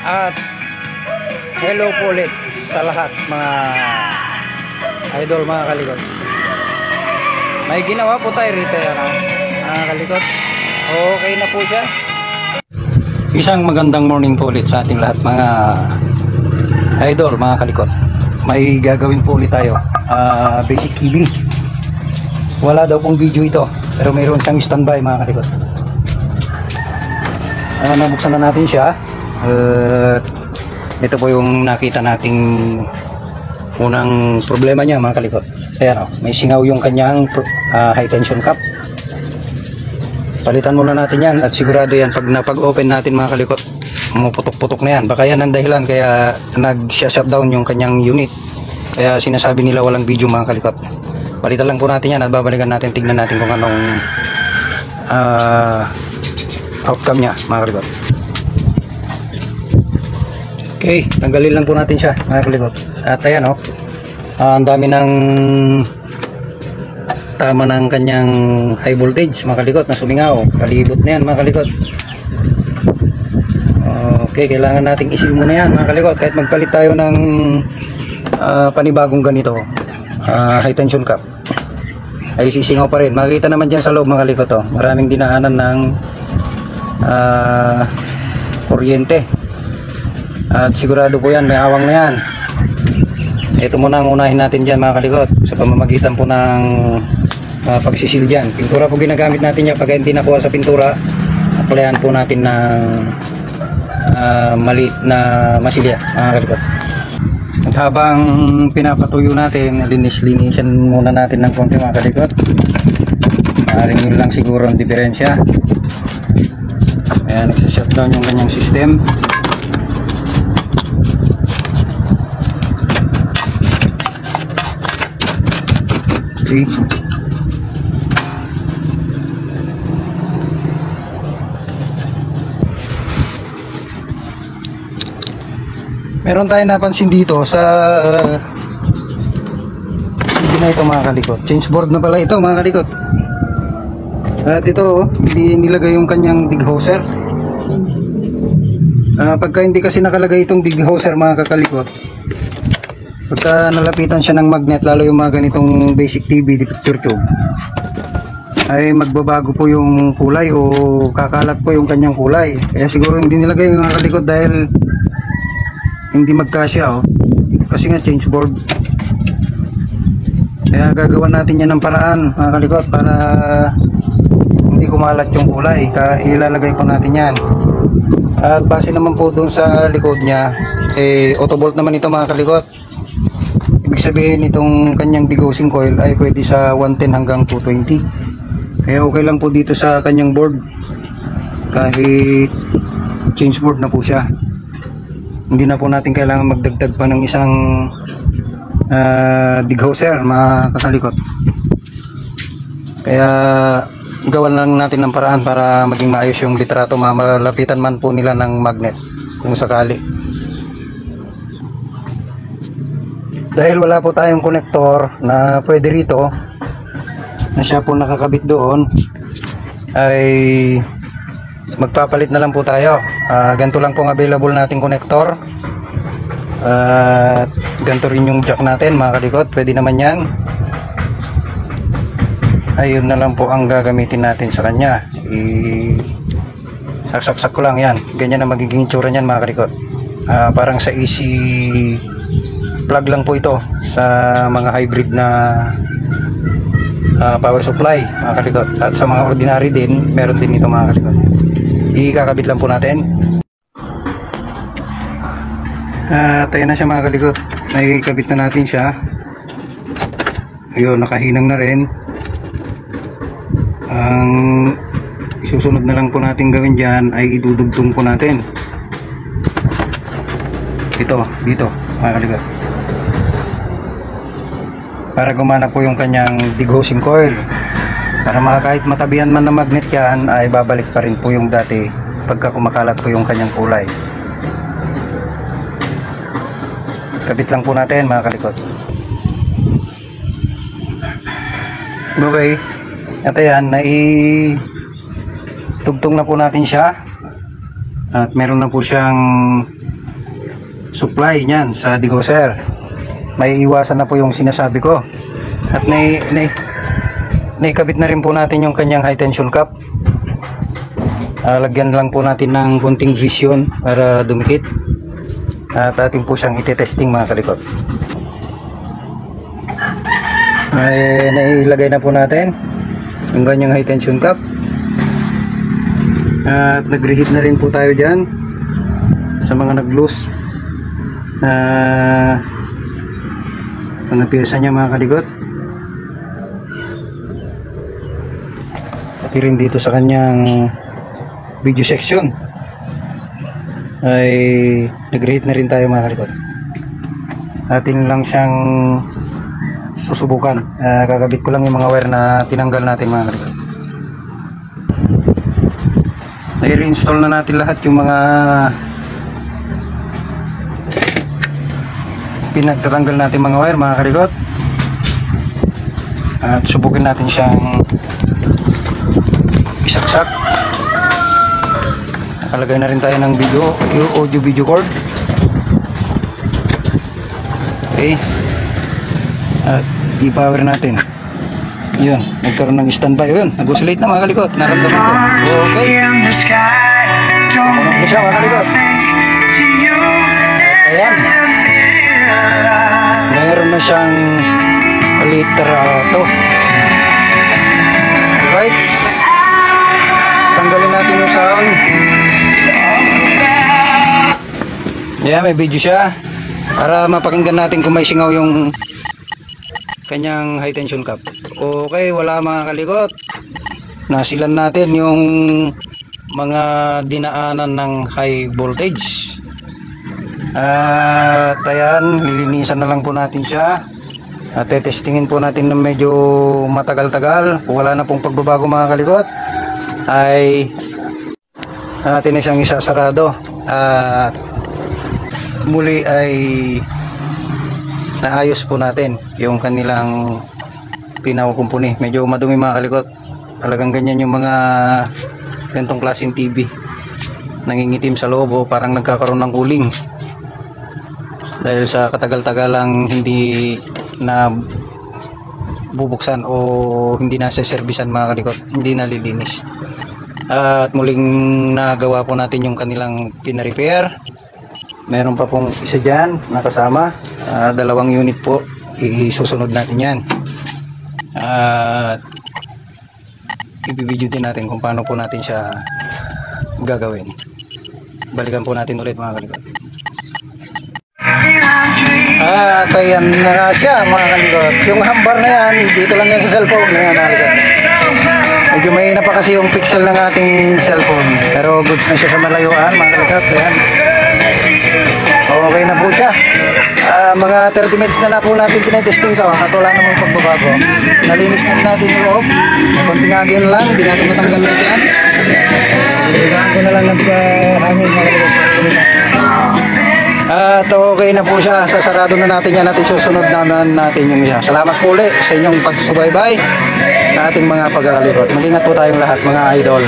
At hello po ulit sa lahat mga idol, mga kalikot. May ginawa po tayo rito yan, mga kalikot. Okay na po siya. Isang magandang morning po ulit sa ating lahat mga idol, mga kalikot. May gagawin po ulit tayo, basic EV. Wala daw pong video ito, pero mayroon siyang standby, mga kalikot. Nabuksan na natin siya. Ito po yung nakita nating unang problema niya, mga kalikot. Ayan, may singaw yung kanyang high tension cap. Palitan muna natin yan at sigurado yan pag napag-open natin, mga kalikot, putok-putok na yan. Baka yan ang dahilan kaya nag-shutdown yung kanyang unit. Kaya sinasabi nila walang video, mga kalikot. Palitan lang po natin yan at babalikan natin, tignan natin kung anong outcome niya, mga kalikot. Okay, tanggalin lang po natin siya, mga kalikot. At ayan, ang dami ng tama ng kanyang high voltage, mga kalikot, na sumingaw. Palibot na yan, mga kalikot. Okay, kailangan nating isil muna yan, mga kalikot. Kahit magpalit tayo ng panibagong ganito, high tension cap, ay sisingaw pa rin. Makikita naman dyan sa loob, mga kalikot, maraming dinaanan ng kuryente. At sigurado po yan, may awang na yan. Ito muna ang unahin natin dyan, mga kalikot, sa pamamagitan po ng pagsisil dyan. Pintura po ginagamit natin yan. Pag hindi nakuha sa pintura, applyan po natin ng maliit na masilya, mga kalikot. At habang pinapatuyo natin, linis-linisan muna natin ng konti, mga kalikot. Maaaring yun lang siguro ang diferensya. Ayan, nagsashutdown yung kanyang system. Okay. Meron tayong napansin dito sa hindi na ito, mga kalikot. Change board na pala ito, mga kalikot. At ito, hindi nilagay yung kanyang dig hauser. Pagka hindi kasi nakalagay itong dig hauser, mga kakalikot, pagka nalapitan siya ng magnet, lalo yung mga ganitong basic TV picture tube, ay magbabago po yung kulay o kakalat po yung kanyang kulay. Kaya siguro hindi nilagay, mga kalikot, dahil hindi magkasya, kasi nga change board. Kaya gagawa natin yan ng paraan, mga kalikot, para hindi kumalat yung kulay. Ilalagay po natin yan. At base naman po dun sa likod niya, auto bolt naman ito, mga kalikot. Ibig sabihin itong kanyang degaussing coil ay pwede sa 110 hanggang 220. Kaya okay lang po dito sa kanyang board, kahit change board na po siya. Hindi na po natin kailangan magdagdag pa ng isang degauser, mga kakalikot. Kaya gawan lang natin ng paraan para maging maayos yung litrato. Malapitan man po nila ng magnet kung sakali. Dahil wala po tayong konektor na pwede rito, na siya po nakakabit doon, ay magpapalit na lang po tayo. Ganito lang pong available nating konektor. Ganito rin yung jack natin, mga kalikot. Pwede naman yan. Ayun na lang po ang gagamitin natin sa kanya. Saksak ko lang yan. Ganyan na magiging itsura niyan, mga kalikot. Parang sa AC plug lang po ito sa mga hybrid na power supply, mga kalikot. At sa mga ordinary din, meron din ito, mga kalikot. Ikakabit lang po natin. Tayo na siya, mga kalikot. Nakikabit na natin siya. Ayun, nakahinang na rin. Ang isusunod na lang po natin gawin dyan ay idudugtong po natin dito, mga kalikot, para gumana po yung kanyang degaussing coil, para kahit matabihan man ng magnet yan, ay babalik pa rin po yung dati pagka kumakalat po yung kanyang kulay. Kabit lang po natin, mga kalikot. Okay, at ayan, naitugtong na po natin siya. At meron na po siyang supply niyan sa degosser. May iwasan na po yung sinasabi ko. At naikabit na rin po natin yung kanyang high tension cap. Lagyan lang po natin ng kunting grease yun para dumikit. At atin po siyang ite-testing mga kalikot. Nailagay na po natin yung kanyang high tension cap. At nag-reheat na rin po tayo dyan sa mga nag-loose mga pyesa niya mga kalikot. Pati rin dito sa kanyang video section ay nag-reheat na rin tayo mga kalikot. Atin lang siyang susubukan. Kakabit ko lang yung mga wire na tinanggal natin mga kalikot. I-reinstall na natin lahat yung mga pinagtatanggal natin mga wire mga kalikot. At subukin natin siyang isaksak. Nakalagay na rin tayo ng audio video cord. Okay. At i-power natin. Yun, nagkaroon ng standby. Yun, nag-oscillate na mga kalikot. Naramdaman ko. Okay. Nakunan ko siya mga kalikot. Ayan. Mayroon na siyang literato. Alright. Tanggalin natin yung sound. Yeah, may video siya. Para mapakinggan natin kung may singaw yung kanyang high tension cap. Okay, wala mga kalikot. Nasilan natin yung mga dinaanan ng high voltage. At ayan, lilinisan na lang po natin siya. At testingin po natin ng medyo matagal-tagal. Kung wala na pong pagbabago mga kalikot, ay natin na siyang isasarado. At muli ay naayos po natin yung kanilang pinakukumpuni. Medyo madumi mga kalikot. Talagang ganyan yung mga ganitong klaseng TV. Nangingitim sa loob o parang nagkakaroon ng cooling. Dahil sa katagal-tagalang hindi na bubuksan o hindi na seservisan mga kalikot. Hindi nalilinis. At muling nagawa po natin yung kanilang pina-repair. Meron pa pong isa dyan nakasama. 2 unit po. Isusunod natin yan. At i-video din natin kung paano po natin siya gagawin. Balikan po natin ulit mga kalikot. At ayan na siya mga kalikot. Yung hambar na yan, dito lang yan sa cellphone. Ayan mga kalikot. Medyo may na pa kasi yung pixel ng ating cellphone. Pero goods na siya sa malayuan mga kalikot. Ayan. Okay na po siya. Mga 30 minutes na po natin tinetesting to at wala namang pagbabago. Nalinis na natin yung loob. Konting hangin lang, hindi natin matanggal na yan. Higaan ko na lang ng hangin mga kalikot. At okay na po siya. Sasarado na natin yan at isusunod naman natin yung siya. Salamat po ulit sa inyong pagsubaybay sa ating mga pagkakalikot. Mag-ingat po tayong lahat mga idol.